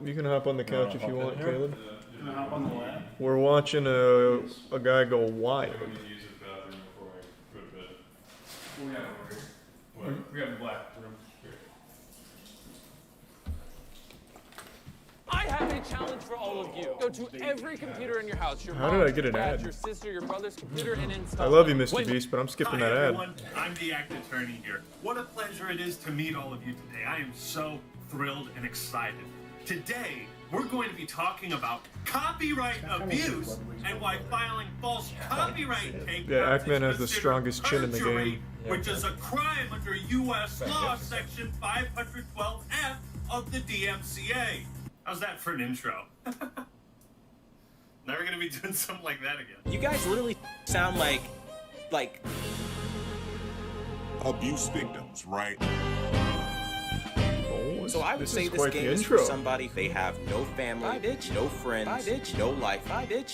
You can hop on the couch if you want, Caleb. Can I hop on the lap? We're watching a guy go wild. I need to use the bathroom before I go to bed. We have it over here. We have the black room here. I have a challenge for all of you. Go to every computer in your house. Your How did I get an ad? Your sister, your brother's computer, and install. I love you, them. Mr. Beast, but I'm skipping Hi, that ad. everyone. I'm the act attorney here. What a pleasure it is to meet all of you today. I am so thrilled and excited. Today, we're going to be talking about copyright abuse and why filing false copyright papers Yeah, Ackman is has the considered strongest chin in the perjury, game. which is a crime under U.S. law, section 512F of the DMCA. How's that for an intro? Never gonna be doing something like that again. You guys literally sound like abuse victims, right? Oh, so I would this say is this quite game the is intro. for somebody they have no family, no friends, no life.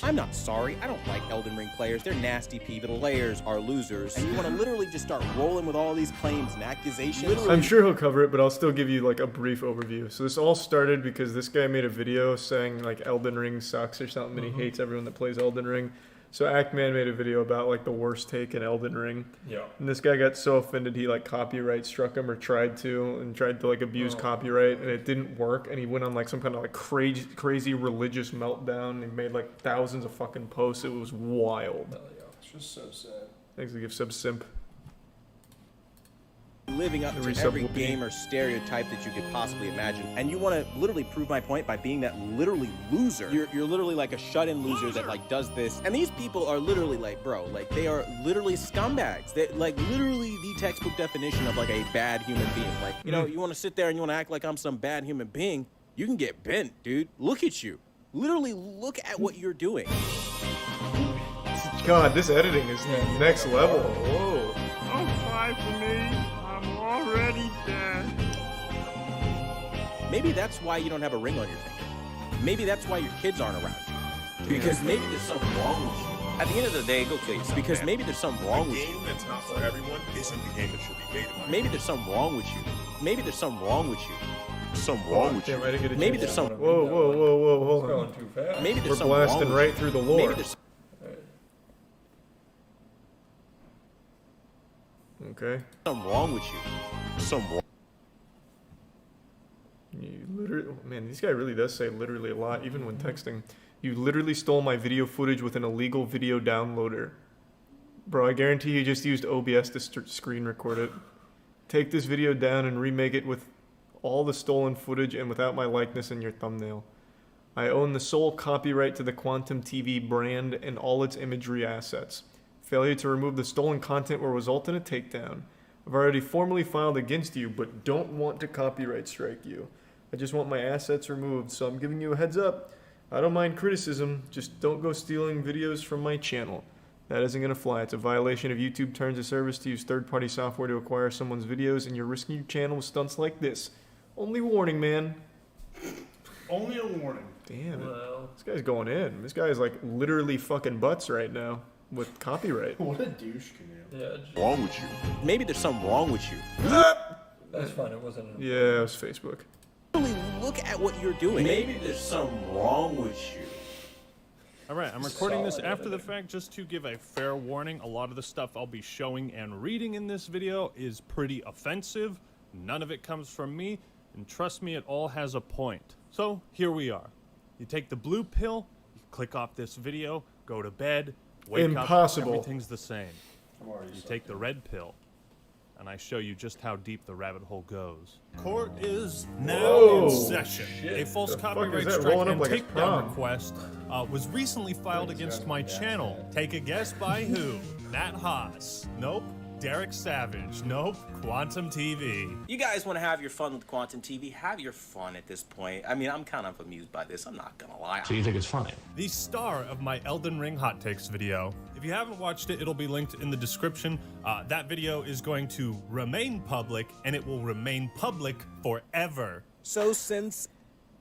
I'm not sorry. I don't like Elden Ring players. They're nasty people. The players are losers. And you want to literally just start rolling with all these claims and accusations. I'm sure he'll cover it, but I'll still give you like a brief overview. So this all started because this guy made a video saying like Elden Ring sucks or something, and he hates everyone that plays Elden Ring. So Ackman made a video about like the worst take in Elden Ring. Yeah. And this guy got so offended he like copyright struck him or tried to like abuse copyright, and it didn't work, and he went on like some kind of like crazy religious meltdown and made like thousands of fucking posts. It was wild. It's just so sad. Thanks to give sub simp. Living up to every gamer stereotype that you could possibly imagine. And you want to literally prove my point by being that literally loser. You're literally like a shut-in loser that like does this. And these people are literally like, bro, like they are literally scumbags. They like literally the textbook definition of like a bad human being. Like, you know, you want to sit there and you want to act like I'm some bad human being, you can get bent, dude. Look at you. Literally look at what you're doing. God, this editing is next level. Whoa. Don't cry for me. I'm already dead. Maybe that's why you don't have a ring on your finger. Maybe that's why your kids aren't around you. Because maybe there's something wrong with you. At the end of the day, go kill yourself. Because maybe there's something wrong with you. A game that's not for everyone isn't the game that should be made. Maybe there's something wrong with you. Maybe there's something wrong with you. Something wrong with you. Damn, I didn't get a Maybe chance. there's some. Whoa, hold on. Going too fast. Maybe We're there's something wrong blasting with right you. through the lore. Maybe there's. Okay. Something wrong with you. Something wrong. You literally, man, this guy really does say literally a lot, even when texting. You literally stole my video footage with an illegal video downloader. Bro, I guarantee you just used OBS to screen record it. Take this video down and remake it with all the stolen footage and without my likeness in your thumbnail. I own the sole copyright to the Quantum TV brand and all its imagery assets. Failure to remove the stolen content will result in a takedown. I've already formally filed against you, but don't want to copyright strike you. I just want my assets removed, so I'm giving you a heads up. I don't mind criticism, just don't go stealing videos from my channel. That isn't going to fly. It's a violation of YouTube terms of service to use third-party software to acquire someone's videos, and you're risking your channel with stunts like this. Only warning, man. Only a warning. Damn it. This guy's going in. This guy is like literally fucking butts right now with copyright. What a douche canoe. Yeah, Wrong with you. Maybe there's something wrong with you. that's fine. It wasn't. Yeah, it was Facebook. Literally look at what you're doing. Maybe there's something wrong with you. Alright, I'm recording this after the fact just to give a fair warning. A lot of the stuff I'll be showing and reading in this video is pretty offensive. None of it comes from me, and trust me, it all has a point. So, here we are. You take the blue pill, you click off this video, go to bed, wake Impossible. up, everything's the same. I'm already You sucked take the red pill, and I show you just how deep the rabbit hole goes. Court is now Whoa, in session. A false The fuck copyright is that strike rolling and up like a takedown prom? request was recently filed against my channel. Take a guess by who? Nat Haas. Nope. Derek Savage. Nope. Quantum TV. You guys want to have your fun with Quantum TV? Have your fun at this point. I mean, I'm kind of amused by this. I'm not gonna lie. So you think it's funny? The star of my Elden Ring Hot Takes video. If you haven't watched it, it'll be linked in the description. That video is going to remain public, and it will remain public forever. So since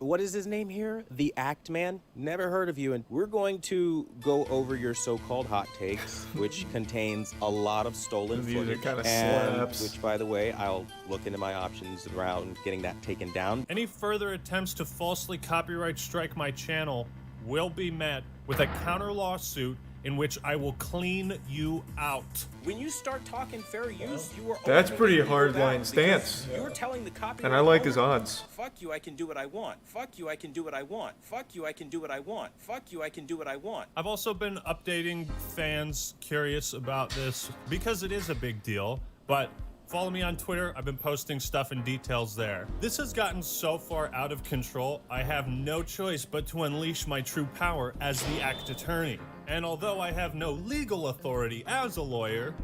what is his name here? The Act Man? Never heard of you. And we're going to go over your so-called hot takes, which contains a lot of stolen The music footage. kinda And slaps. which, by the way, I'll look into my options around getting that taken down. Any further attempts to falsely copyright strike my channel will be met with a counter lawsuit in which I will clean you out. When you start talking fair use, you are That's opening pretty a legal hard battle line because stance. You're telling the copyright And I like his owner, odds. fuck you, I can do what I want. Fuck you, I can do what I want. Fuck you, I can do what I want. Fuck you, I can do what I want. I've also been updating fans curious about this because it is a big deal, but follow me on Twitter. I've been posting stuff and details there. This has gotten so far out of control, I have no choice but to unleash my true power as the Act Attorney. And although I have no legal authority as a lawyer,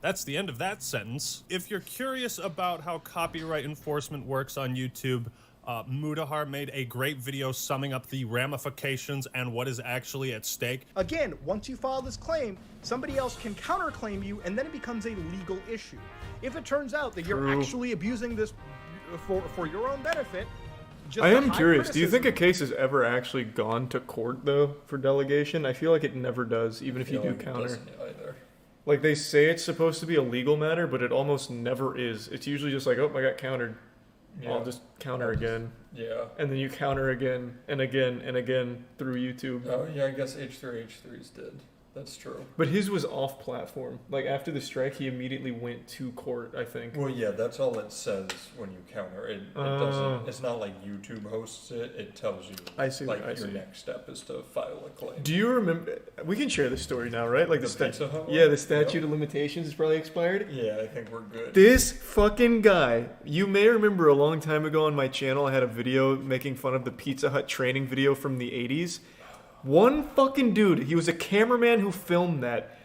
that's the end of that sentence. If you're curious about how copyright enforcement works on YouTube, Mudahar made a great video summing up the ramifications and what is actually at stake. Again, once you file this claim, somebody else can counterclaim you, and then it becomes a legal issue. If it turns out that you're True. actually abusing this for your own benefit, just I a am high curious. Do you think a criticism- case has ever actually gone to court though for delegation? I feel like it never does, even if you do counter. Either. Like they say it's supposed to be a legal matter, but it almost never is. It's usually just like, oh, I got countered. I'll just counter again. Yeah. And then you counter again and again and again through YouTube. Oh yeah, I guess H3H3's did. That's true. But his was off platform. Like after the strike, he immediately went to court, I think. Well, yeah, that's all it says when you counter. It doesn't. It's not like YouTube hosts it. It tells you. I see, Like I your see. next step is to file a claim. Do you remember? We can share this story now, right? Like The Pizza Hut one? Yeah, the statute Yep. of limitations is probably expired. Yeah, I think we're good. This fucking guy. You may remember a long time ago on my channel, I had a video making fun of the Pizza Hut training video from the 80s. One fucking dude, he was a cameraman who filmed that,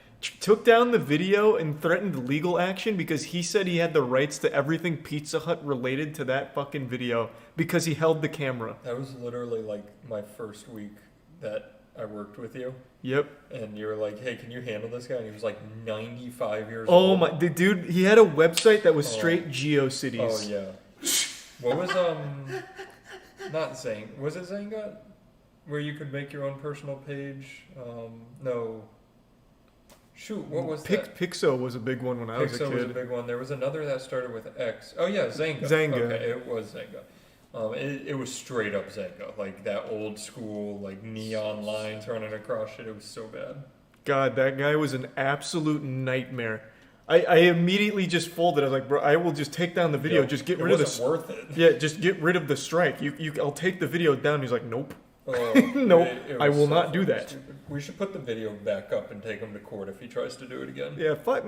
took down the video and threatened legal action because he said he had the rights to everything Pizza Hut related to that fucking video because he held the camera. That was literally like my first week that I worked with you. Yep. And you were like, hey, can you handle this guy? And he was like 95 years Oh old. my, the dude, he had a website that was straight GeoCities. Oh, yeah. What was, not Zang, was it Zanga? Where you could make your own personal page? No. Shoot, what was that? Pixo was a big one when I was a Pixo was a kid. big one. There was another that started with X. Oh, yeah, Zanga. Zanga. Okay, it was Zanga. It was straight up Zanga. Like that old school, like neon lines running across it. It was so bad. God, that guy was an absolute nightmare. I immediately just folded. I was like, bro, I will just take down the video. Yeah, just get it rid of wasn't this. worth it. Yeah, just get rid of the strike. I'll take the video down. He's like, nope. Oh, Nope, it I was will so not do fucking that. stupid. We should put the video back up and take him to court if he tries to do it again. Yeah, fuck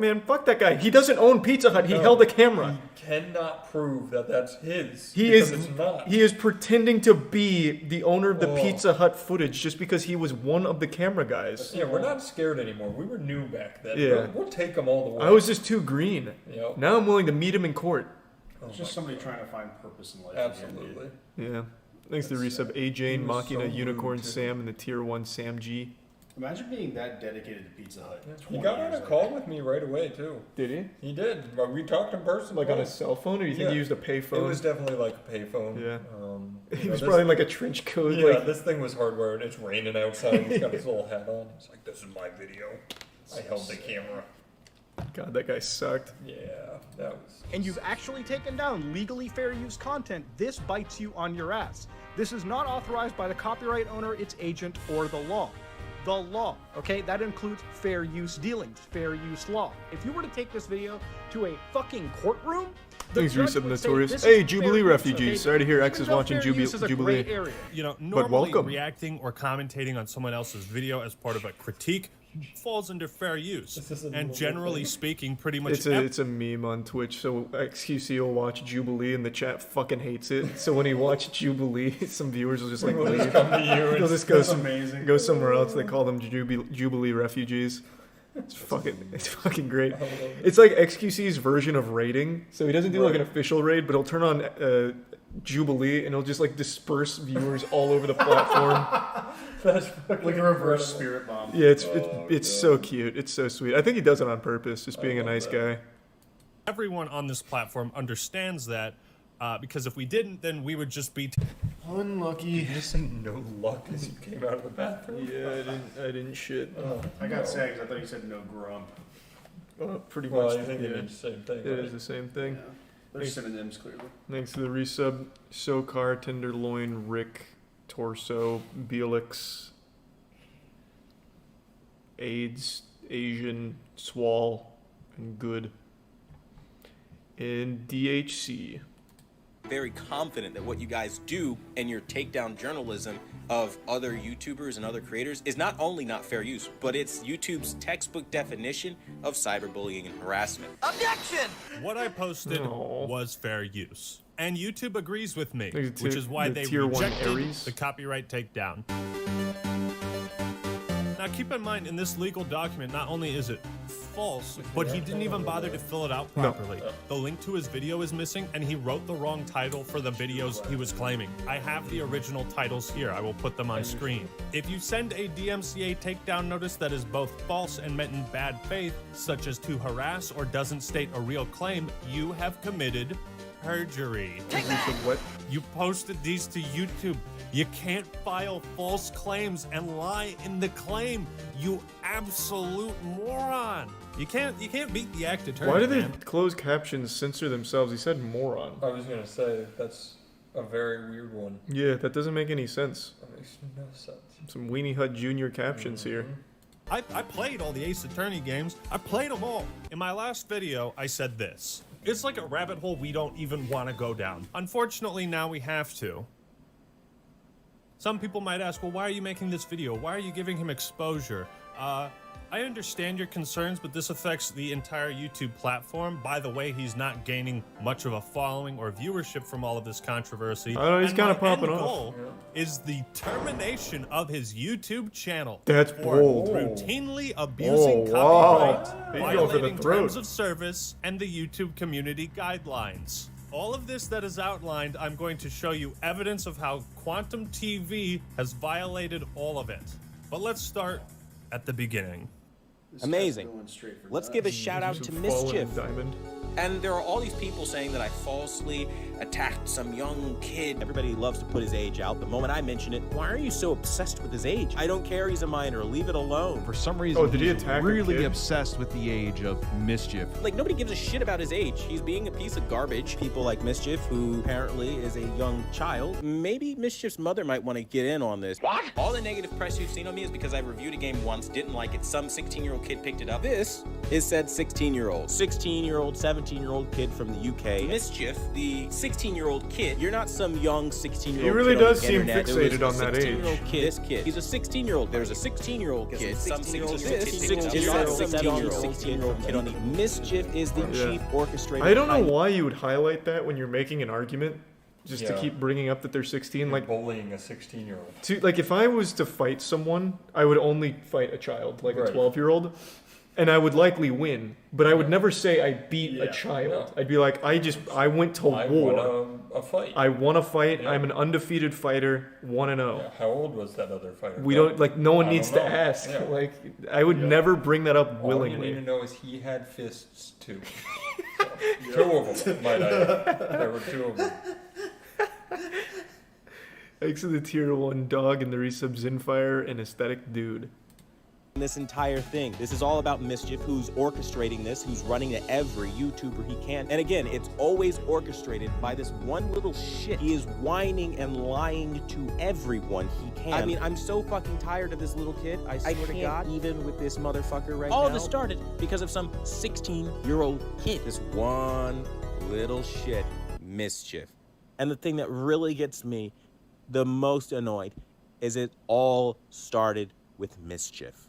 that guy. He doesn't own Pizza Hut. He No, held a camera. He cannot prove that that's his. He because is It's not. he is pretending to be the owner of the Oh. Pizza Hut footage just because he was one of the camera guys. Yeah, we're not scared anymore. We were new back then. Yeah. We'll take them all the way. I was just too green. Yep. Now I'm willing to meet him in court. It's just somebody trying to find purpose in life. Absolutely. Yeah. Thanks to resub A Jane, he was Machina, so rude, Unicorn too. Sam, and the tier 1 Sam G. Imagine being that dedicated to Pizza Hut. He got on a call with me right away too. Did he? He did. But we talked in person. Like on a cell phone, or you think Yeah. he used a payphone? It was definitely like a payphone. Yeah. You He know, was this- probably like a trench coat. Yeah, like, this thing was hardwired. It's raining outside. He's got his little hat on. He's like, "This is my video. I held the camera." God, that guy sucked. Yeah, that was. and you've actually taken down legally fair use content, this bites you on your ass. This is not authorized by the copyright owner, its agent, or the law. The law, okay? That includes fair use dealings, fair use law. If you were to take this video to a fucking courtroom, the Thanks, judge Resub would say, Notorious. "This Hey, is Jubilee fair use," refugees. okay? Sorry to hear X Even is though watching fair use is a Jubilee. gray area. You know, normally welcome. reacting or commentating on someone else's video as part of a critique falls under fair use. This is a And little generally thing. speaking, pretty much It's a meme on Twitch. So XQC will watch Jubilee and the chat fucking hates it. So when he watched Jubilee, some viewers will just like We'll leave. just come to you. They'll and- just go amazing. go somewhere else. They call them Jubilee refugees. It's fucking great. It's like XQC's version of raiding. So he doesn't do like an official raid, but he'll turn on Jubilee and he'll just like disperse viewers all over the platform. That's Like a reverse spirit bomb. Yeah, it's so cute. It's so sweet. I think he does it on purpose, just being a nice guy. everyone on this platform understands that, because if we didn't, then we would just be Unlucky. You just say no luck as you came out of the bathroom. Yeah, I didn't shit. I got sad because I thought you said no grump. Pretty Well, much. I think yeah. it is the same thing. It right? is the same thing. Yeah. They're synonyms, clearly. Thanks to the resub, Sokar, Tenderloin, Rick, Torso, Belix, AIDS, Asian, Swall, and Good. And DHC. Very confident that what you guys do in your takedown journalism of other YouTubers and other creators is not only not fair use, but it's YouTube's textbook definition of cyberbullying and harassment. Objection! What I posted No. was fair use. And YouTube agrees with me, Like the which tier- is why the they tier one rejected Aries? the copyright takedown. Now keep in mind, in this legal document, not only is it false, but he didn't even bother to fill it out properly. The link to his video is missing, and he wrote the wrong title for the videos he was claiming. I have the original titles here. I will put them on screen. If you send a DMCA takedown notice that is both false and meant in bad faith, such as to harass or doesn't state a real claim, you have committed perjury. What? You posted these to YouTube. You can't file false claims and lie in the claim. You absolute moron. You can't beat the act attorney. Why do they man. closed captions censor themselves? He said moron. I was gonna say that's a very weird one. Yeah, that doesn't make any sense. That makes no sense. Some Weenie Hut Jr. captions here. I played all the Ace Attorney games. I played them all. In my last video, I said this. It's like a rabbit hole we don't even want to go down. Unfortunately, now we have to. Some people might ask, well, why are you making this video? Why are you giving him exposure? I understand your concerns, but this affects the entire YouTube platform. By the way, he's not gaining much of a following or viewership from all of this controversy. I know, he's And kinda my popping end off. goal is the termination of his YouTube channel. That's for bold. routinely abusing Oh, wow. copyright, He's going for the violating throat. terms of service, and the YouTube community guidelines. All of this that is outlined, I'm going to show you evidence of how Quantum TV has violated all of it. But let's start at the beginning. Amazing. Let's give a shout out to Mischief. Diamond. And there are all these people saying that I falsely attacked some young kid. Everybody loves to put his age out. The moment I mention it, why are you so obsessed with his age? I don't care, he's a minor. Leave it alone. For some reason, did he he's attack a really kid? obsessed with the age of Mischief. Like, nobody gives a shit about his age. He's being a piece of garbage. People like Mischief, who apparently is a young child. Maybe Mischief's mother might want to get in on this. What? All the negative press you've seen on me is because I reviewed a game once, didn't like it, some 16-year-old kid picked it up. This is said 16-year-old. 16-year-old, 17-year-old kid from the UK. Mischief, the 16-year-old kid. You're not some young 16-year-old He really kid on does the seem internet. There was fixated a on that age. 16-year-old kid. This kid. He's a 16-year-old. There's a 16-year-old kid. Some 16-year-old kid on the Mischief is the chief orchestrator. I don't know why you would highlight that when you're making an argument, just to Yeah. keep bringing up that they're 16. Like, bullying a 16-year-old. like if I was to fight someone, I would only fight a child, like a Right. 12-year-old, and I would likely win. But I would never say I beat a Yeah. child. No. I'd be like, I went to I war. won a fight. I won a fight. Yeah. I'm an undefeated fighter, 1-0. Yeah, how old was that other fighter? We don't like. No one I needs don't to know. ask. Yeah. Like, I would never bring that up All you willingly. need to know is he had fists too. So, 2 of them, might I add. There were 2 of them. Thanks to the tier 1 dog and the resub Zinfire and aesthetic dude. This entire thing. This is all about Mischief, who's orchestrating this, who's running to every YouTuber he can. And again, it's always orchestrated by this one little shit. He is whining and lying to everyone he can. I mean, I'm so fucking tired of this little kid. I swear to God, even with this motherfucker right now. All of this started because of some 16-year-old kid. This one little shit, Mischief. And the thing that really gets me the most annoyed is it all started with Mischief.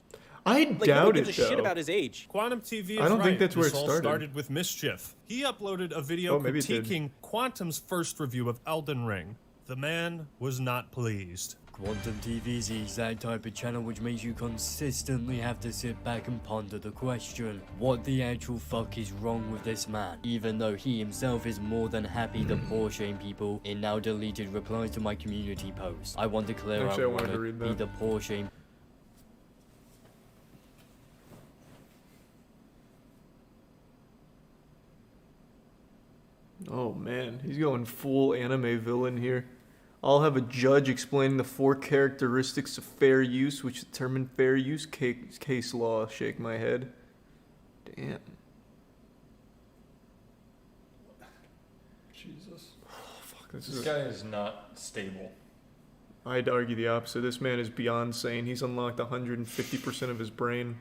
I doubt gives it, a shit though. about his age. Quantum TV is I don't right. think that's where This it all started. with Mischief. He uploaded a video Oh, maybe it did. critiquing Quantum's first review of Elden Ring. The man was not pleased. Quantum TV is the exact type of channel which makes you consistently have to sit back and ponder the question, what the actual fuck is wrong with this man? Even though he himself is more than happy to poor shame people in now deleted replies to my community post. I want to clear Actually, I out wanted what to read be that. the poor shame. Oh man, he's going full anime villain here. I'll have a judge explaining the 4 characteristics of fair use, which determine fair use case law. Shake my head. Damn. Jesus. Oh, fuck, this This guy is not stable. I'd argue the opposite. This man is beyond sane. He's unlocked 150% of his brain.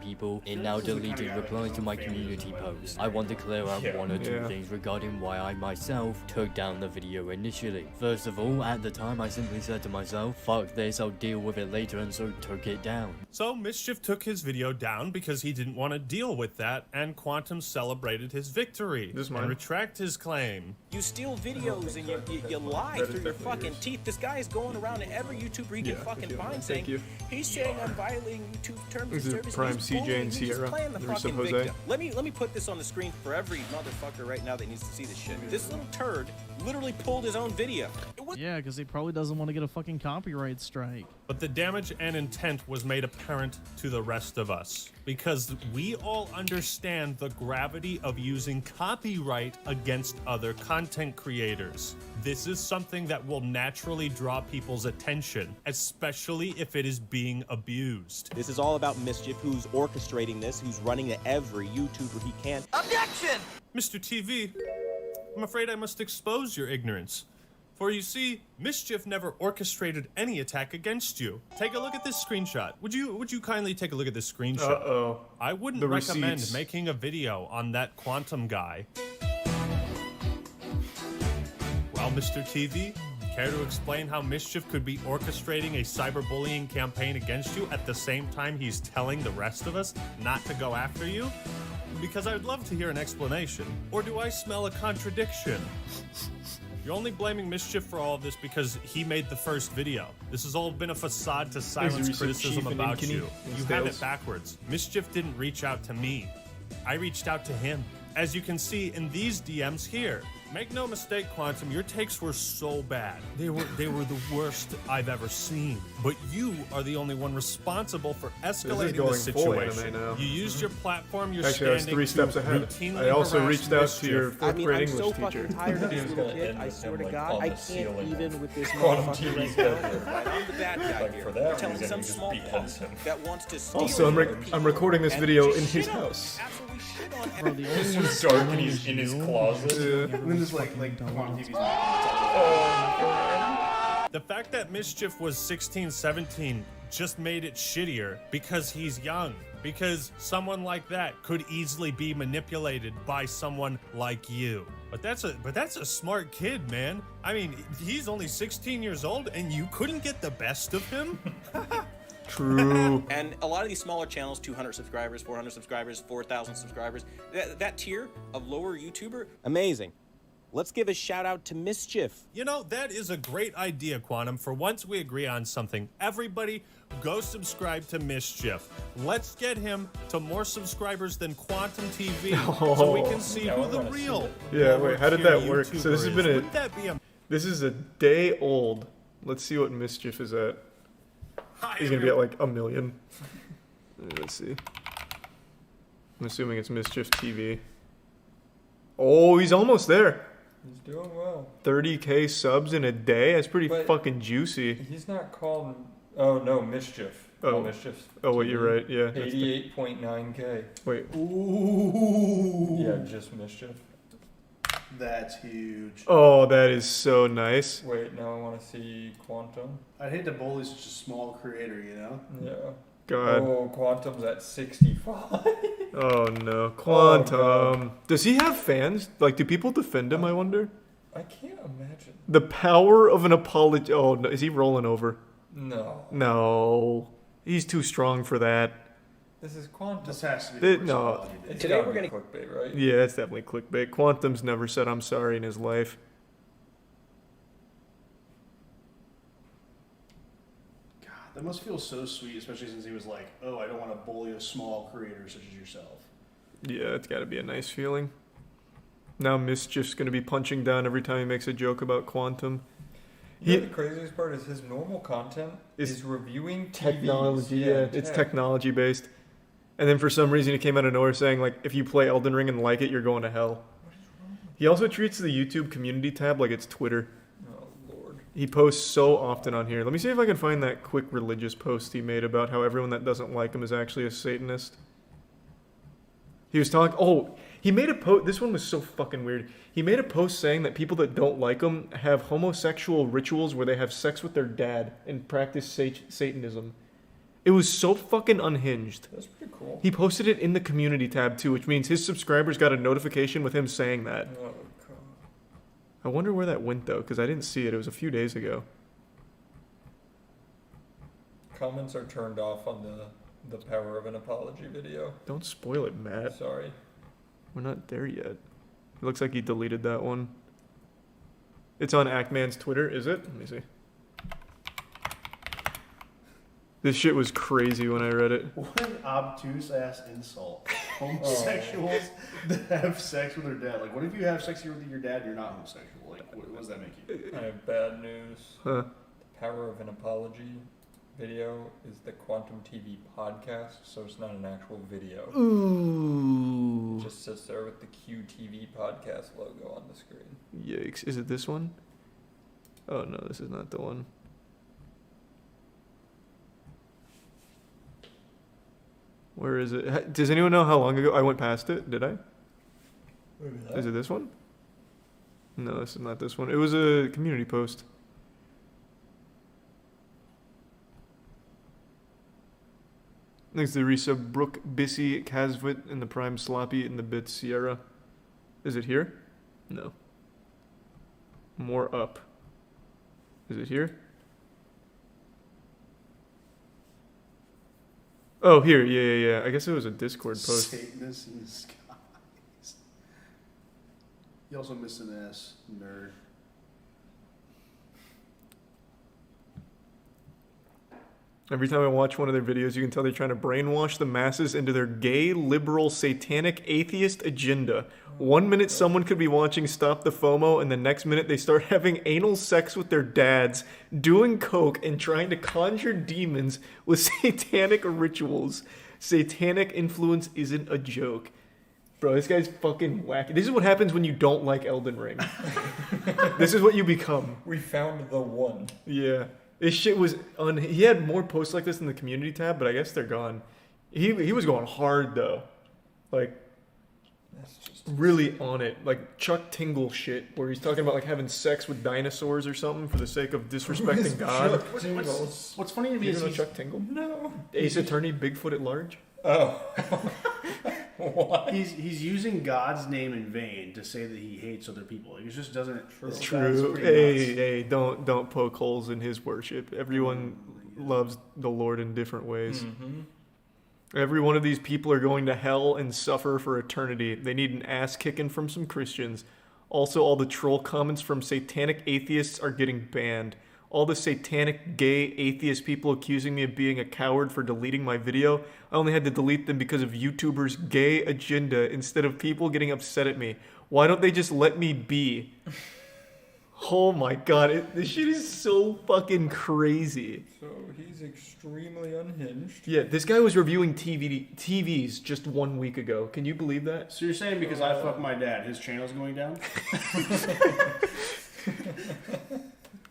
People in now deleted replies to my community post. I want to clear up one or two things regarding why I myself took down the video initially. First of all, at the time I simply said to myself, fuck this, I'll deal with it later, and so took it down. So Mischief took his video down because he didn't want to deal with that, and Quantum celebrated his victory and retract his claim. You steal videos and you lie through your fucking teeth. This guy is going around to every YouTuber he can fucking find saying, he's saying I'm violating YouTube terms and service. Prime CJ and Sierra. There's some Jose. Let me put this on the screen for every motherfucker right now that needs to see this shit. This little turd literally pulled his own video. Yeah, because he probably doesn't want to get a fucking copyright strike. But the damage and intent was made apparent to the rest of us, because we all understand the gravity of using copyright against other content creators. This is something that will naturally draw people's attention, especially if it is being abused. This is all about Mischief, who's orchestrating this, who's running to every YouTuber he can. Objection! Mr. TV, I'm afraid I must expose your ignorance. For you see, Mischief never orchestrated any attack against you. Take a look at this screenshot. Would you kindly take a look at this screenshot? Uh-oh. I wouldn't recommend making a video on that Quantum guy. Well, Mr. TV, care to explain how Mischief could be orchestrating a cyberbullying campaign against you at the same time he's telling the rest of us not to go after you? Because I'd love to hear an explanation. Or do I smell a contradiction? You're only blaming Mischief for all of this because he made the first video. This has all been a facade to silence criticism about you. You have it backwards. Mischief didn't reach out to me. I reached out to him. As you can see in these DMs here. Make no mistake, Quantum, your takes were so bad. They were the worst I've ever seen. But you are the only one responsible for escalating the situation. You used your platform, your Actually, I was 3 steps ahead. I also reached out to your 4th grade English teacher. Tired of this little kid, I swear to God, I can't even with this motherfucker right now. I'm the bad guy here. I'm telling some small punk that wants to steal. Also, I'm recording this video in his house. Bro, the It's just dark and he's in his closet. And then just like TV's The fact that Mischief was 16, 17 just made it shittier because he's young. Because someone like that could easily be manipulated by someone like you. But that's a smart kid, man. I mean, he's only 16 years old and you couldn't get the best of him? True. And a lot of these smaller channels, 200 subscribers, 400 subscribers, 4,000 subscribers, that tier of lower YouTuber, amazing. Let's give a shout out to Mischief. You know, that is a great idea, Quantum. For once we agree on something, everybody go subscribe to Mischief. Let's get him to more subscribers than Quantum TV so we can see who the real wait, how did that work? YouTuber So this has been is. This is a day old. Let's see what Mischief is at. He's gonna be at like 1 million. Let's see. I'm assuming it's Mischief TV. Oh, he's almost there. He's doing well. 30K subs in a day? That's pretty fucking juicy. He's not called... Oh, no, Mischief. Oh, Mischief. Oh, wait, you're right. Yeah. 88.9K. Wait. Ooh. Yeah, just Mischief. That's huge. Oh, that is so nice. Wait, now I want to see Quantum. I'd hate to bully such a small creator, you know? Yeah. God. Oh, Quantum's at 65. Oh no, Quantum. Oh, does he have fans? Like, do people defend him? I wonder. I can't imagine. The power of an apology. Oh, no. Is he rolling over? No. No, he's too strong for that. This is Quantum. This has to be no. Today we're gonna clickbait, right? Yeah, that's definitely clickbait. Quantum's never said I'm sorry in his life. That must feel so sweet, especially since he was like, oh, I don't want to bully a small creator such as yourself. Yeah, it's got to be a nice feeling. Now Mischief's going to be punching down every time he makes a joke about Quantum. The craziest part is his normal content is reviewing technology. TVs. It's technology based. And then for some reason he came out of nowhere saying, like, if you play Elden Ring and like it, you're going to hell. He also treats the YouTube community tab like it's Twitter. Oh, Lord. He posts so often on here. Let me see if I can find that quick religious post he made about how everyone that doesn't like him is actually a Satanist. He was talking... Oh, he made a post... This one was so fucking weird. He made a post saying that people that don't like him have homosexual rituals where they have sex with their dad and practice Satanism. It was so fucking unhinged. That's pretty cool. He posted it in the community tab too, which means his subscribers got a notification with him saying that. Oh, God. I wonder where that went though, because I didn't see it. It was a few days ago. Comments are turned off on the Power of an Apology video. Don't spoil it, Matt. Sorry. We're not there yet. It looks like he deleted that one. It's on Actman's Twitter, is it? Let me see. This shit was crazy when I read it. What an obtuse ass insult. Homosexuals that have sex with their dad. Like, what if you have sex with your dad and you're not homosexual? Like, what does that make you? I have bad news. Huh. The Power of an Apology video is the Quantum TV podcast, so it's not an actual video. Ooh. It just sits there with the QTV podcast logo on the screen. Yikes. Is it this one? Oh no, this is not the one. Where is it? Does anyone know how long ago I went past it? Did I? Is it this one? No, this is not this one. It was a community post. Thanks to resub Brooke Bissy Casvit and the Prime Sloppy in the Bit Sierra. Is it here? No. More up. Is it here? Oh, here. Yeah. I guess it was a Discord post. Satanist in disguise. You also missed an S, nerd. Every time I watch one of their videos, you can tell they're trying to brainwash the masses into their gay, liberal, satanic, atheist agenda. 1 minute someone could be watching Stop the FOMO, and the next minute they start having anal sex with their dads, doing coke, and trying to conjure demons with satanic rituals. Satanic influence isn't a joke. Bro, this guy's fucking wacky. This is what happens when you don't like Elden Ring. This is what you become. We found the one. Yeah. This shit was he had more posts like this in the community tab, but I guess they're gone. He was going hard though. Like That's just really on it. Like Chuck Tingle shit where he's talking about like having sex with dinosaurs or something for the sake of disrespecting God. What's funny to me You is know Chuck Tingle? No. Ace Attorney Bigfoot at Large? Oh. What? He's using God's name in vain to say that he hates other people. It just doesn't. It's true. Hey, don't poke holes in his worship. Everyone loves the Lord in different ways. Mm-hmm. Every one of these people are going to hell and suffer for eternity. They need an ass kicking from some Christians. Also, all the troll comments from satanic atheists are getting banned. All the satanic gay atheist people accusing me of being a coward for deleting my video, I only had to delete them because of YouTubers' gay agenda instead of people getting upset at me. Why don't they just let me be? Oh my god, this shit is so fucking crazy. So he's extremely unhinged. Yeah, this guy was reviewing TVs just 1 week ago. Can you believe that? So you're saying because I fuck my dad, his channel's going down?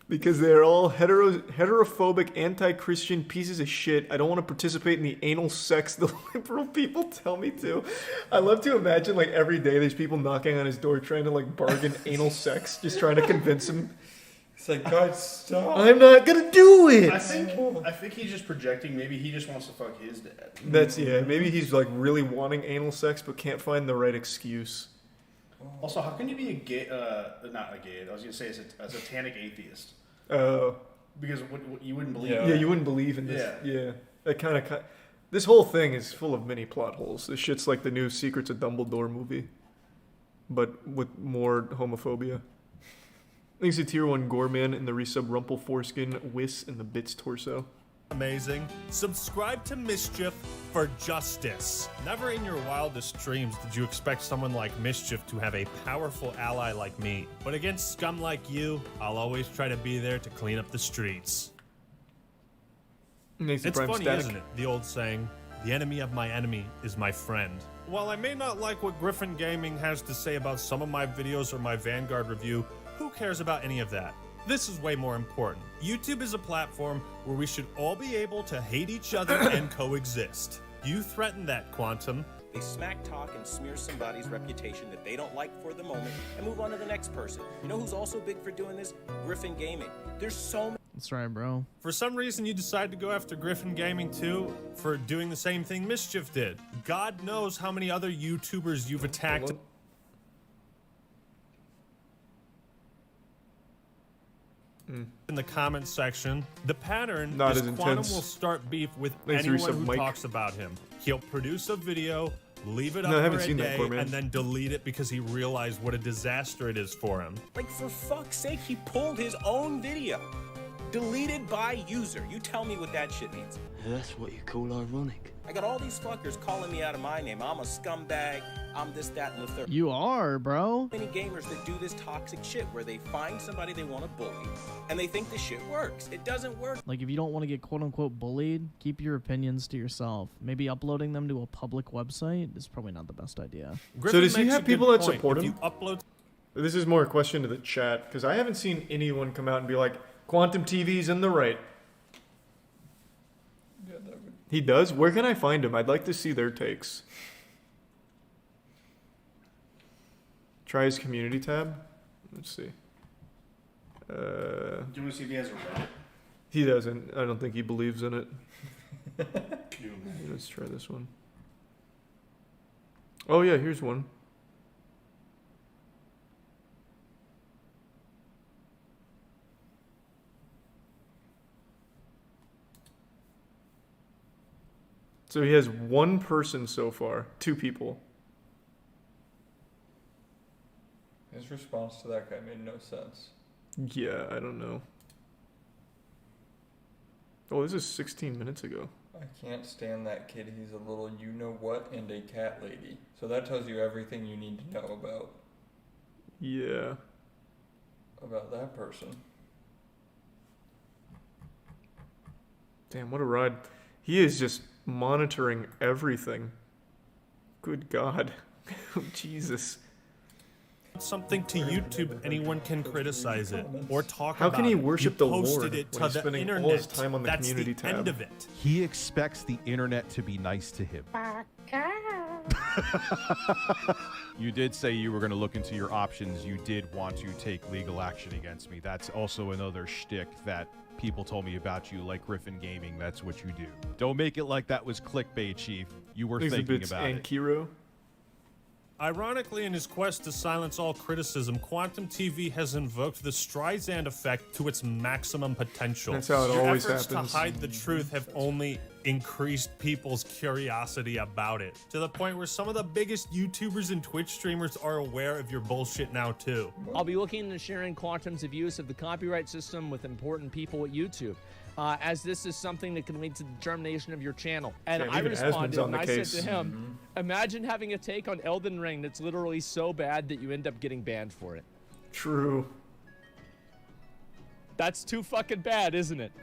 Because they're all heterophobic, anti-Christian pieces of shit. I don't want to participate in the anal sex the liberal people tell me to. I love to imagine, like, every day there's people knocking on his door trying to, like, bargain anal sex, just trying to convince him. It's like, God, stop. I'm not gonna do it! I think he's just projecting. Maybe he just wants to fuck his dad. Maybe he's, like, really wanting anal sex but can't find the right excuse. Also, how can you be a gay, not a gay, I was going to say a satanic atheist? Because you wouldn't believe Yeah, you wouldn't believe in this. Yeah. That kind of... This whole thing is full of mini plot holes. This shit's like the new Secrets of Dumbledore movie. But with more homophobia. Thanks to Tier 1 Goreman and the resub Rumple Foreskin, Whis, and the Bits Torso. Amazing. Subscribe to Mischief for justice. Never in your wildest dreams did you expect someone like Mischief to have a powerful ally like me. But against scum like you, I'll always try to be there to clean up the streets. It's funny, isn't it? The old saying, the enemy of my enemy is my friend. While I may not like what Griffin Gaming has to say about some of my videos or my Vanguard review, who cares about any of that? This is way more important. YouTube is a platform where we should all be able to hate each other and coexist. You threaten that, Quantum. They smack talk and smear somebody's reputation that they don't like for the moment and move on to the next person. You know who's also big for doing this? Griffin Gaming. There's so many. That's right, bro. For some reason, you decide to go after Griffin Gaming too for doing the same thing Mischief did. God knows how many other YouTubers you've attacked. In the comments section, the pattern is Quantum will start beef with anyone who talks about him. He'll produce a video, leave it up for a day, and then delete it because he realized what a disaster it is for him. Like, for fuck's sake, he pulled his own video. Deleted by user. You tell me what that shit means. That's what you call ironic. I got all these fuckers calling me out of my name. I'm a scumbag. I'm this, that, and the third. You are, bro. Many gamers that do this toxic shit where they find somebody they want to bully and they think the shit works. It doesn't work. Like, if you don't want to get quote-unquote bullied, keep your opinions to yourself. Maybe uploading them to a public website is probably not the best idea. So does he have people that support him? This is more a question to the chat, because I haven't seen anyone come out and be like, Quantum TV's in the right. Yeah, that would... He does? Where can I find him? I'd like to see their takes. Try his community tab. Let's see. Do you want to see if he has a Reddit? He doesn't. I don't think he believes in it. Let's try this one. Oh yeah, here's one. So he has one person so far, 2 people. His response to that guy made no sense. Yeah, I don't know. Oh, this is 16 minutes ago. I can't stand that kid. He's a little you-know-what and a cat lady. So that tells you everything you need to know about. Yeah. About that person. Damn, what a ride. He is just monitoring everything. Good God. Jesus. Something to YouTube, anyone can criticize it or talk How about can he it. worship You the posted Lord it when to he's the spending internet. all his time on the That's community the tab? end of it. He expects the internet to be nice to him. You did say you were going to look into your options. You did want to take legal action against me. That's also another shtick that people told me about you, like Griffin Gaming. That's what you do. Don't make it like that was clickbait, Chief. You were thinking about it. Kiro. Ironically, in his quest to silence all criticism, Quantum TV has invoked the Streisand effect to its maximum potential. That's how it Your always efforts happens. to hide the truth have only increased people's curiosity about it, to the point where some of the biggest YouTubers and Twitch streamers are aware of your bullshit now too. I'll be looking into sharing Quantum's abuse of the copyright system with important people at YouTube, as this is something that can lead to the termination of your channel. And Damn, I even Asmon's responded on and the I case. said to him, imagine having a take on Elden Ring that's literally so bad that you end up getting banned for it. True. That's too fucking bad, isn't it?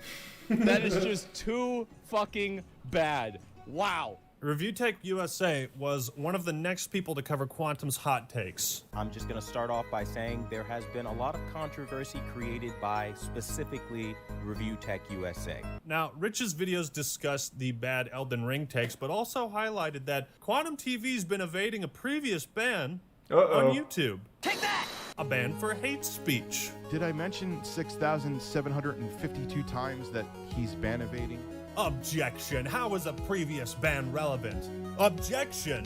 That is just too fucking bad. Wow. Review Tech USA was one of the next people to cover Quantum's hot takes. I'm just going to start off by saying there has been a lot of controversy created by specifically Review Tech USA. Now, Rich's videos discussed the bad Elden Ring takes, but also highlighted that Quantum TV's been evading a previous ban on YouTube. Take that! A ban for hate speech. Did I mention 6,752 times that he's ban evading? Objection. How is a previous ban relevant? Objection.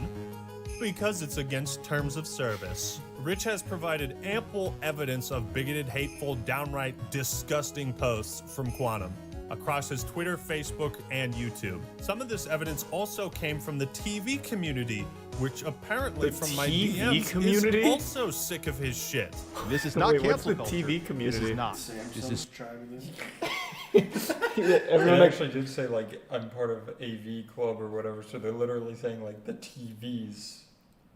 Because it's against terms of service. Rich has provided ample evidence of bigoted, hateful, downright disgusting posts from Quantum across his Twitter, Facebook, and YouTube. Some of this evidence also came from the TV community, which apparently from my DMs community? is also sick of his shit. This is not Wait, what's cancel the culture. TV community? This is not. Samsung's This is trying this. Everyone actually did say, like, I'm part of AV Club or whatever, so they're literally saying, like, the TVs.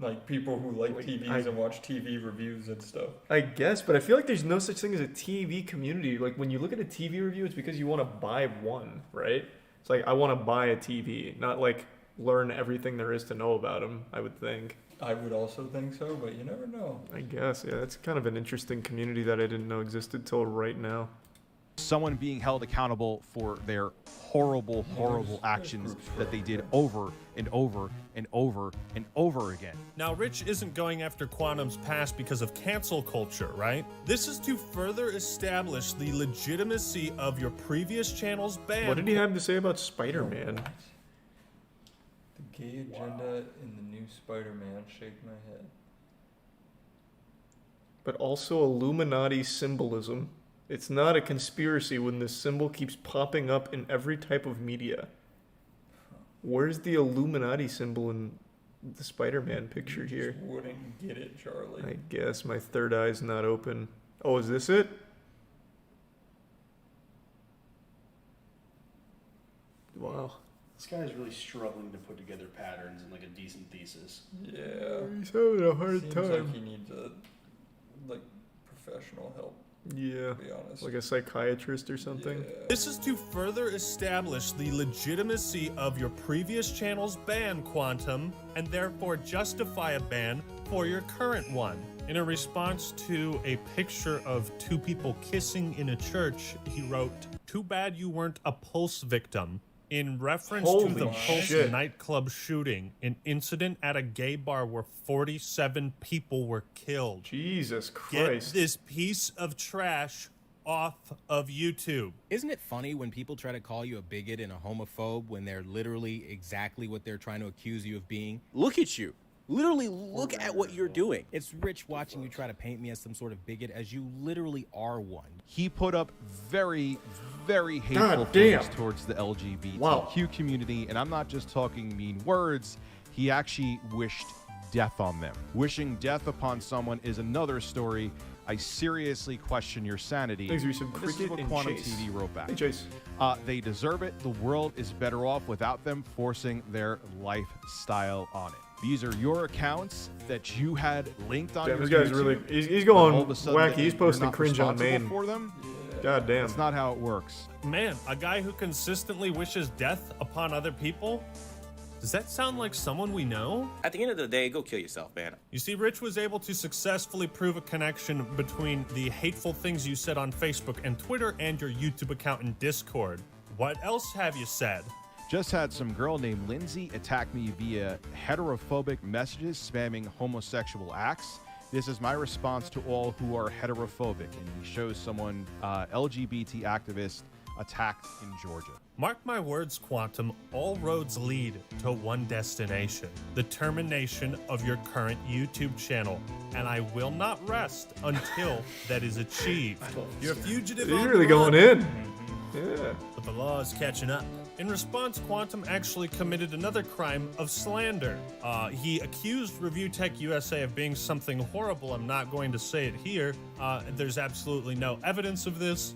Like, people who like TVs and watch TV reviews and stuff. I guess, but I feel like there's no such thing as a TV community. Like, when you look at a TV review, it's because you want to buy one, right? It's like, I want to buy a TV, not like learn everything there is to know about him, I would think. I would also think so, but you never know. I guess, yeah. It's kind of an interesting community that I didn't know existed till right now. Someone being held accountable for their horrible, horrible actions that they did over and over and over and over again. Now, Rich isn't going after Quantum's past because of cancel culture, right? This is to further establish the legitimacy of your previous channel's ban. What did he have to say about Spider-Man? The gay agenda in the new Spider-Man. Shake my head. But also Illuminati symbolism. It's not a conspiracy when this symbol keeps popping up in every type of media. Where's the Illuminati symbol in the Spider-Man picture here? Wouldn't get it, Charlie. I guess my third eye's not open. Oh, is this it? Wow. This guy is really struggling to put together patterns and like a decent thesis. Yeah. He's having a hard Seems time. like he needs professional help. Yeah, to be honest. like a psychiatrist or something. Yeah. This is to further establish the legitimacy of your previous channel's ban, Quantum, and therefore justify a ban for your current one. In a response to a picture of two people kissing in a church, he wrote, "Too bad you weren't a Pulse victim." In reference to the Pulse nightclub shooting, an incident at a gay bar where 47 people were killed. Jesus Christ. Get this piece of trash off of YouTube. Isn't it funny when people try to call you a bigot and a homophobe when they're literally exactly what they're trying to accuse you of being? Look at you. Literally look at what you're doing. It's rich watching you try to paint me as some sort of bigot, as you literally are one. He put up very, very hateful things towards the LGBTQ community, and I'm not just talking mean words. He actually wished death on them. Wishing death upon someone is another story. I seriously question your sanity. Thanks for some This is cricket what and Quantum Chase. TV wrote back. Hey, Chase. They deserve it. The world is better off without them forcing their lifestyle on it. These are your accounts that you had linked on Damn, your this guy's YouTube, really... He's but going all of a sudden wacky. He's you're posting not cringe on responsible main. for them. God damn. That's not how it works. Man, a guy who consistently wishes death upon other people? Does that sound like someone we know? At the end of the day, go kill yourself, man. You see, Rich was able to successfully prove a connection between the hateful things you said on Facebook and Twitter and your YouTube account and Discord. What else have you said? Just had some girl named Lindsay attack me via heterophobic messages spamming homosexual acts. This is my response to all who are heterophobic, and he shows someone LGBT activist attacked in Georgia. Mark my words, Quantum, all roads lead to one destination, the termination of your current YouTube channel, and I will not rest until that is achieved. You're a fugitive He's on really the run. going in. Yeah. But the law is catching up. In response, Quantum actually committed another crime of slander. He accused Review Tech USA of being something horrible. I'm not going to say it here. There's absolutely no evidence of this,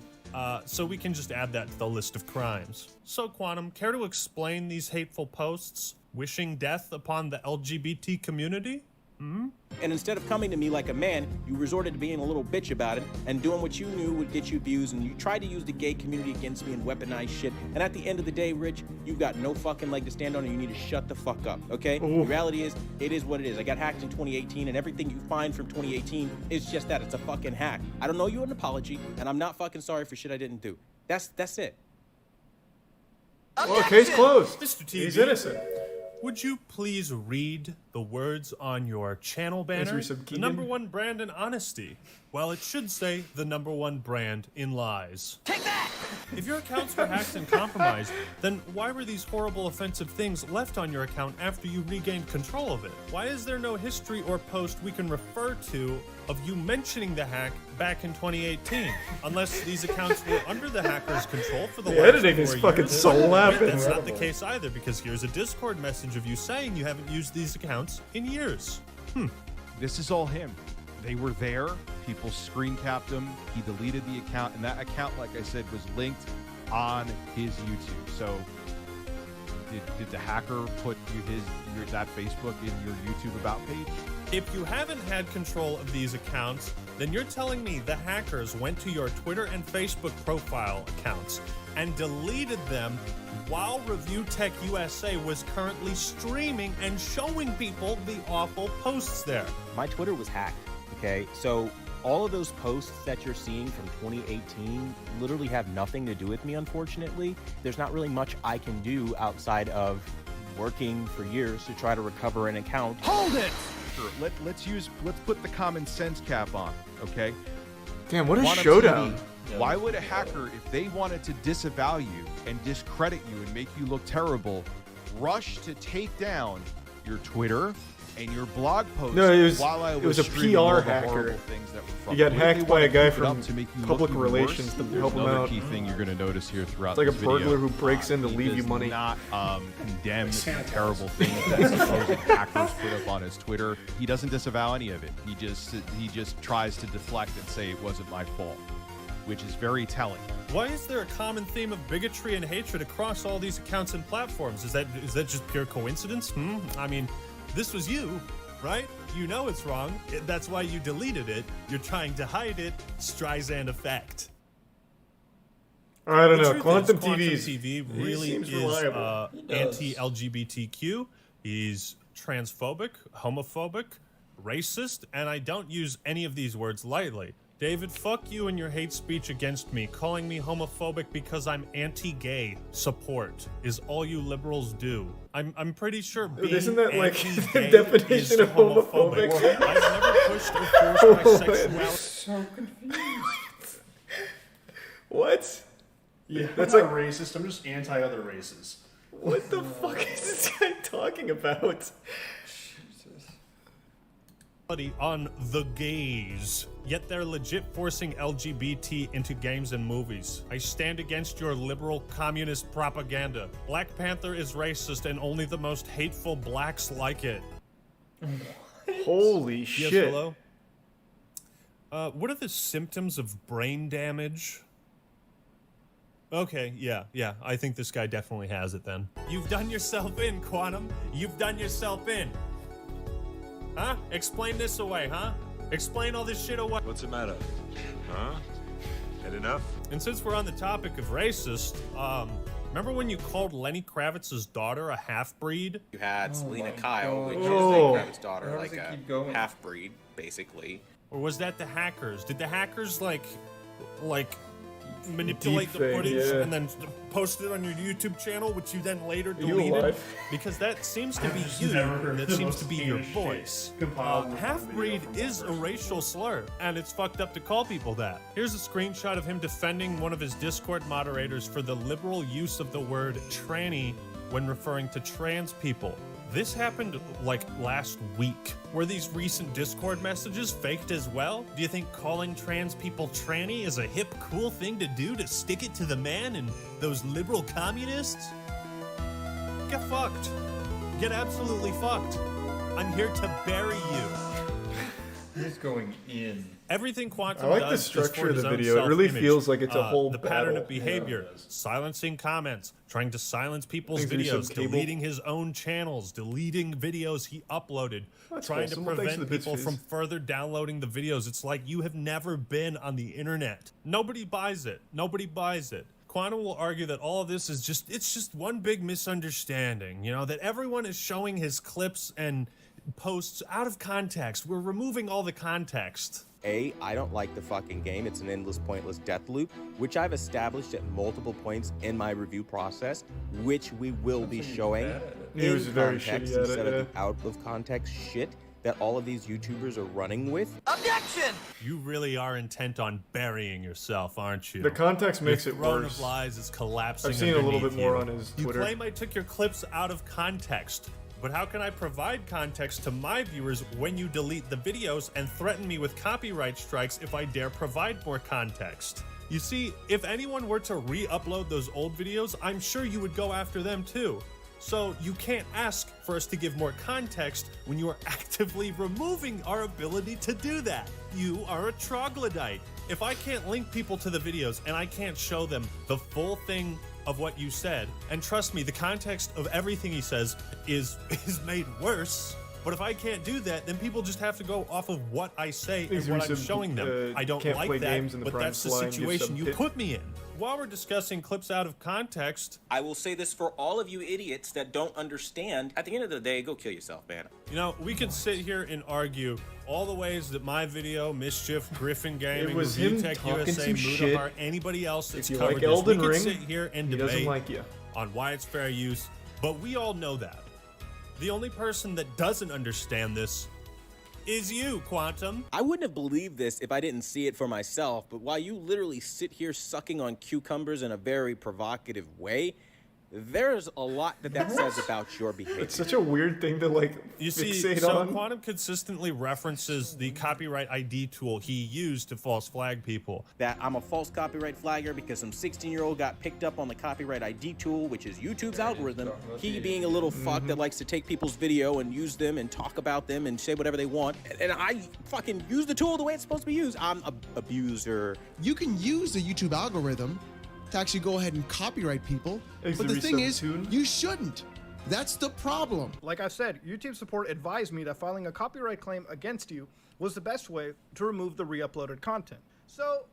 so we can just add that to the list of crimes. So, Quantum, care to explain these hateful posts? Wishing death upon the LGBT community? And instead of coming to me like a man, you resorted to being a little bitch about it and doing what you knew would get you views, and you tried to use the gay community against me and weaponize shit. And at the end of the day, Rich, you've got no fucking leg to stand on, and you need to shut the fuck up, okay? The reality is, it is what it is. I got hacked in 2018, and everything you find from 2018 is just that. It's a fucking hack. I don't owe you an apology, and I'm not fucking sorry for shit I didn't do. That's it. Well, case closed. Mr. TV. He's innocent. Would you please read the words on your channel Thanks banner? for some The #1 brand in honesty. Well, it should say the #1 brand in lies. Take that! If your accounts were hacked and compromised, then why were these horrible offensive things left on your account after you regained control of it? Why is there no history or post we can refer to of you mentioning the hack back in 2018? Unless these accounts were under the hacker's control for the last editing is 4 fucking years. so laughing. That's not the case either, because here's a Discord message of you saying you haven't used these accounts in years. This is all him. They were there. People screen capped him. He deleted the account, and that account, like I said, was linked on his YouTube. So, did the hacker put that Facebook in your YouTube about page? If you haven't had control of these accounts, then you're telling me the hackers went to your Twitter and Facebook profile accounts and deleted them while Review Tech USA was currently streaming and showing people the awful posts there. My Twitter was hacked, okay? So all of those posts that you're seeing from 2018 literally have nothing to do with me, unfortunately. There's not really much I can do outside of working for years to try to recover an account. Hold it! Let's put the common sense cap on, okay? Damn, what a Quantum showdown. TV, why would a hacker, if they wanted to disavow you and discredit you and make you look terrible, rush to take down your Twitter and your blog posts? No, it while was a streaming all PR the hacker. horrible things that were from You got it? What if hacked they by wanna a guy keep it up from to make you look public even relations worse? to help him Another out. key thing you're going to notice here throughout It's like a this video, burglar who breaks in to he leave you does money. not condemn the terrible things that supposed hackers put up on his Twitter. He doesn't disavow any of it. He just tries to deflect and say it wasn't my fault, which is very telling. Why is there a common theme of bigotry and hatred across all these accounts and platforms? Is that just pure coincidence? I mean, this was you, right? You know it's wrong. That's why you deleted it. You're trying to hide it. Streisand effect. I don't The know. truth Quantum is, Quantum TV TV really seems is reliable. anti-LGBTQ. He's transphobic, homophobic, racist, and I don't use any of these words lightly. David, fuck you and your hate speech against me. Calling me homophobic because I'm anti-gay support is all you liberals do. I'm pretty sure being Isn't that like anti-gay the definition is of homophobic. homophobic? I've never pushed or forced my sexuality. So confused. What? Yeah, That's I'm like not racist. I'm just anti other races. What the fuck is this guy talking about? On the gays, yet they're legit forcing LGBT into games and movies. I stand against your liberal communist propaganda. Black Panther is racist and only the most hateful blacks like it. Holy Yes, shit. hello? What are the symptoms of brain damage? Okay, yeah, I think this guy definitely has it then. You've done yourself in, Quantum. You've done yourself in. Huh? Explain this away, huh? Explain all this shit away. What's the matter? Huh? Had enough? And since we're on the topic of racist, remember when you called Lenny Kravitz's daughter a half-breed? You had Selena Kyle, which is Oh. Lenny Kravitz's daughter, How like does it a keep going? half-breed, basically. Or was that the hackers? Did the hackers like manipulate the Deepfake, footage yeah. and then post it on your YouTube channel, which you then later you deleted? alive? Because that seems to be just you, never heard and that the seems most to be your heinous voice. shit compiled with Half-breed one video is a from one racial slur, and it's fucked up to call people that. Here's a screenshot of him defending one of his Discord moderators for the liberal use of the word tranny when referring to trans people. This happened like last week. Were these recent Discord messages faked as well? Do you think calling trans people tranny is a hip, cool thing to do to stick it to the man and those liberal communists? Get fucked. Get absolutely fucked. I'm here to bury you. He's going in. Everything Quantum I like the does is structure for of his the own video. It really self-image. feels like it's a whole the pattern battle. of behavior, Yeah, it does. silencing comments, trying to silence people's Thanks for your videos, sub-cable. deleting his own channels, deleting videos he uploaded, That's trying wholesome. to Well, thanks for prevent the bits, people Fizz. from further downloading the videos. It's like you have never been on the internet. Nobody buys it. Nobody buys it. Quantum will argue that all of this is just one big misunderstanding, you know, that everyone is showing his clips and posts out of context. We're removing all the context. I don't like the fucking game. It's an endless, pointless death loop, which I've established at multiple points in my review process, which we will be showing He was in very context shitty at it, instead of yeah. the out of context shit that all of these YouTubers are running with. Objection! You really are intent on burying yourself, aren't you? The context makes Your it throne worse. of lies is collapsing. I've seen a little underneath bit more you. on his You Twitter. claim I took your clips out of context, but how can I provide context to my viewers when you delete the videos and threaten me with copyright strikes if I dare provide more context? You see, if anyone were to re-upload those old videos, I'm sure you would go after them too. So you can't ask for us to give more context when you are actively removing our ability to do that. You are a troglodyte. If I can't link people to the videos and I can't show them the full thing of what you said, and trust me, the context of everything he says is made worse, But if I can't do that, then people just have to go off of what I say These and what are I'm some, showing them. I don't can't like play that, games in the but prime that's the slime, give situation some you tip. put me in. While we're discussing clips out of context, I will say this for all of you idiots that don't understand. At the end of the day, go kill yourself, man. you know, we could sit here and argue all the ways that my video, Mischief, Griffin Gaming, It was Review him Tech talking USA, some shit. Mudahar, anybody else that's If you covered like this. Elden We could Ring, sit here and he doesn't debate like you. on why it's fair use, but we all know that. The only person that doesn't understand this is you, Quantum. I wouldn't have believed this if I didn't see it for myself, but while you literally sit here sucking on cucumbers in a very provocative way, there's a lot that says about your behavior. It's such a weird thing to like You see, fixate so on. Quantum consistently references the copyright ID tool he used to false flag people. That I'm a false copyright flagger because some 16-year-old got picked up on the copyright ID tool, which is YouTube's algorithm. He being a little fuck that likes to take people's video and use them and talk about them and say whatever they want. And I fucking use the tool the way it's supposed to be used. I'm a abuser. You can use the YouTube algorithm to actually go ahead and copyright people. But the thing is, you shouldn't. That's the problem. Like I said, YouTube support advised me that filing a copyright claim against you was the best way to remove the re-uploaded content. So,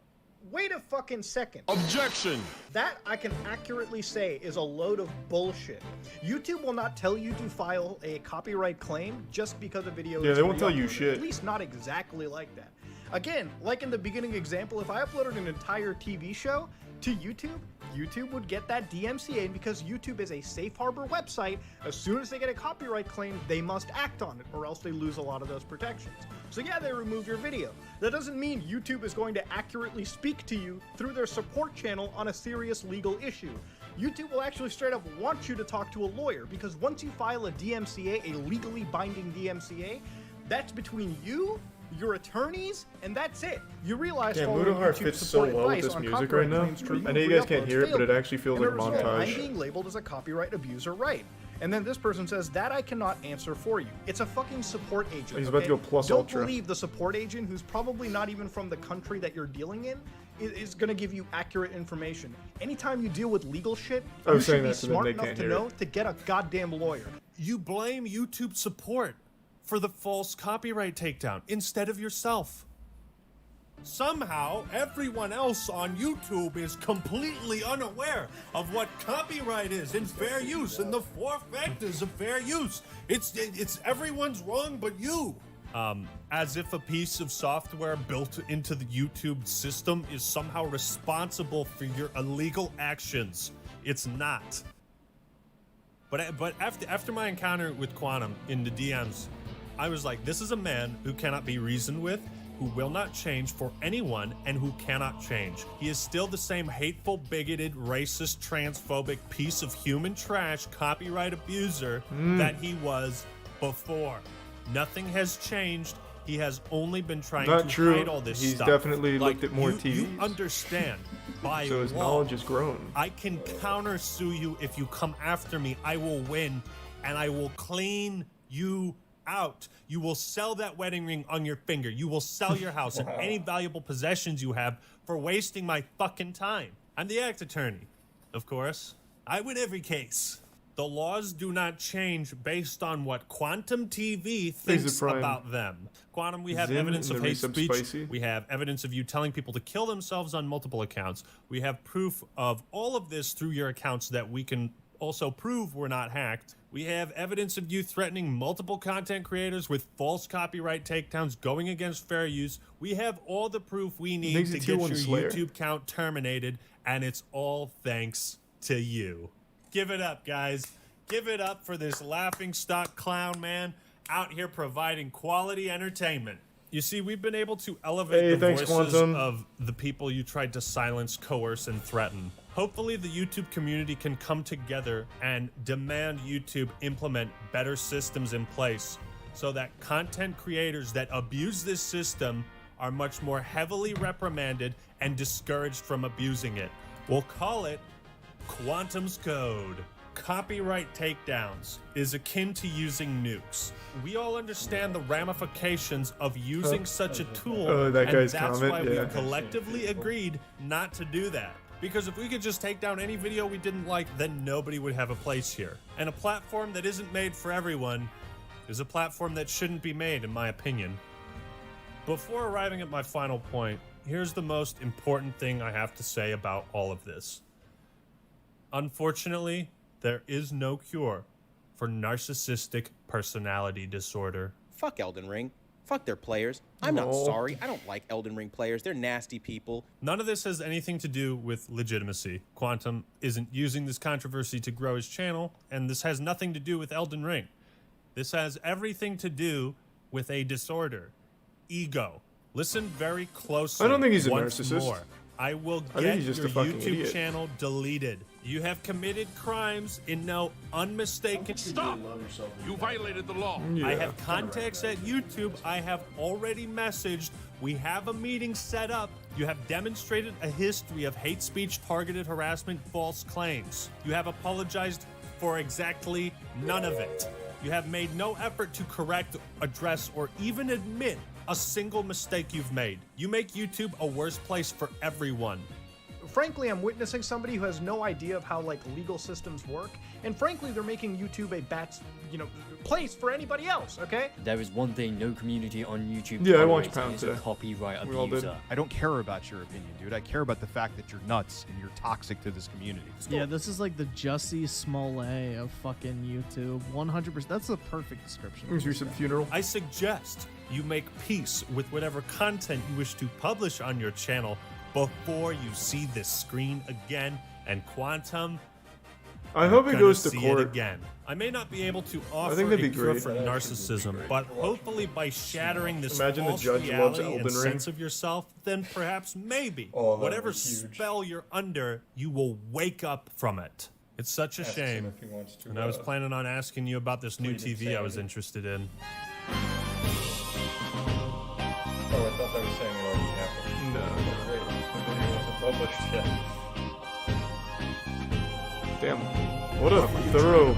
wait a fucking second. Objection! That I can accurately say is a load of bullshit. YouTube will not tell you to file a copyright claim just because a video is Yeah, they won't tell you re-uploaded. shit. At least not exactly like that. Again, like in the beginning example, if I uploaded an entire TV show to YouTube, YouTube would get that DMCA, and because YouTube is a safe harbor website, as soon as they get a copyright claim, they must act on it, or else they lose a lot of those protections. So yeah, they remove your video. That doesn't mean YouTube is going to accurately speak to you through their support channel on a serious legal issue. YouTube will actually straight up want you to talk to a lawyer, because once you file a DMCA, a legally binding DMCA, that's between you, your attorneys, and that's it. You realize Yeah, following Mudahar YouTube fits so support well with advice this on music copyright right now. claims to I know remove you guys can't re-uploads hear it, but it failed. actually feels And like as a result, montage. I'm being labeled as a copyright abuser, right? And then this person says that I cannot answer for you. It's a fucking support agent. He's about to go plus Don't ultra. believe the support agent, who's probably not even from the country that you're dealing in, is going to give you accurate information. Anytime you deal with legal shit, I you was should saying be that so that smart they enough can't to hear know it. to get a goddamn lawyer. You blame YouTube support for the false copyright takedown instead of yourself. Somehow, everyone else on YouTube is completely unaware of what copyright is and fair use and the 4 factors of fair use. It's everyone's wrong but you. As if a piece of software built into the YouTube system is somehow responsible for your illegal actions. It's not. But after my encounter with Quantum in the DMs, I was like, this is a man who cannot be reasoned with, who will not change for anyone, and who cannot change. He is still the same hateful, bigoted, racist, transphobic piece of human trash copyright abuser that he was before. Nothing has changed. He has only been trying Not to true. hide all this He's stuff. definitely Like, looked at more you TVs. understand by So his law, knowledge has grown. I can counter sue you if you come after me. I will win, and I will clean you out. You will sell that wedding ring on your finger. You will sell your house and any valuable possessions you have for wasting my fucking time. I'm the act attorney, of course. I win every case. The laws do not change based on what Quantum TV thinks Prime. about them. Quantum, we have Zim evidence and of the hate resub speech. spicy. We have evidence of you telling people to kill themselves on multiple accounts. We have proof of all of this through your accounts that we can also prove were not hacked. We have evidence of you threatening multiple content creators with false copyright takedowns going against fair use. We have all the proof we need Makes to it get tier your 1 Slayer. YouTube account terminated, and it's all thanks to you. Give it up, guys. Give it up for this laughingstock clown man out here providing quality entertainment. You see, we've been able to elevate the thanks, voices Quantum. of the people you tried to silence, coerce, and threaten. Hopefully, the YouTube community can come together and demand YouTube implement better systems in place so that content creators that abuse this system are much more heavily reprimanded and discouraged from abusing it. We'll call it Quantum's Code. Copyright takedowns is akin to using nukes. We all understand the ramifications of using such a tool, Oh, that and guy's that's comment, why yeah. we collectively agreed not to do that. Because if we could just take down any video we didn't like, then nobody would have a place here. And a platform that isn't made for everyone is a platform that shouldn't be made, in my opinion. Before arriving at my final point, here's the most important thing I have to say about all of this. Unfortunately, there is no cure for narcissistic personality disorder. Fuck Elden Ring. Fuck their players. I'm not sorry. I don't like Elden Ring players. They're nasty people. None of this has anything to do with legitimacy. Quantum isn't using this controversy to grow his channel, and this has nothing to do with Elden Ring. This has everything to do with a disorder. Ego. Listen very closely. I don't think he's a once narcissist. More. I will I think get he's just your a fucking YouTube idiot. channel deleted. You have committed crimes in no unmistaken... Stop! You violated the law. Yeah. I have contacts at YouTube. I have already messaged. We have a meeting set up. You have demonstrated a history of hate speech, targeted harassment, false claims. You have apologized for exactly none of it. You have made no effort to correct, address, or even admit a single mistake you've made. You make YouTube a worse place for everyone. Frankly, I'm witnessing somebody who has no idea of how like legal systems work, and frankly, they're making YouTube a place for anybody else. Okay? There is one thing no community on YouTube Yeah, I watched tolerates, Pound is a today. copyright We all did. abuser. I don't care about your opinion, dude. I care about the fact that you're nuts and you're toxic to this community. Yeah, this is like the Jussie Smollett of fucking YouTube. 100%. That's the perfect description. Here's your funeral. I suggest you make peace with whatever content you wish to publish on your channel before you see this screen again. And Quantum, I hope it gonna goes to see court. it again. I may not be able to offer think that'd a be cure great. for narcissism, but hopefully by shattering this Imagine the false judge loves reality Elden and Ring. sense of yourself, then perhaps maybe Oh, that whatever would be huge. spell you're under, you will wake up from it. It's such a Ask him shame. if he wants to, And I was planning on asking you about this new plead TV I was insanity. interested in. Oh, I thought that was saying it already happened. No. Wait, the video wasn't published yet. Damn. What a thorough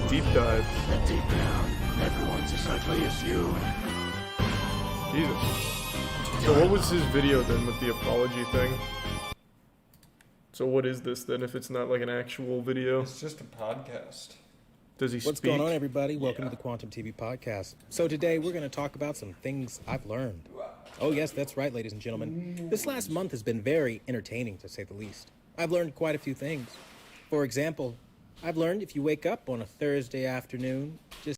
deep dive. Deep down, everyone's as ugly as you. Jesus. So what was his video then with the apology thing? So what is this then if it's not like an actual video? It's just a podcast. Does he What's speak? going on, everybody? Welcome to the Quantum TV podcast. So today we're going to talk about some things I've learned. Oh yes, that's right, ladies and gentlemen. This last month has been very entertaining, to say the least. I've learned quite a few things. For example, I've learned if you wake up on a Thursday afternoon, just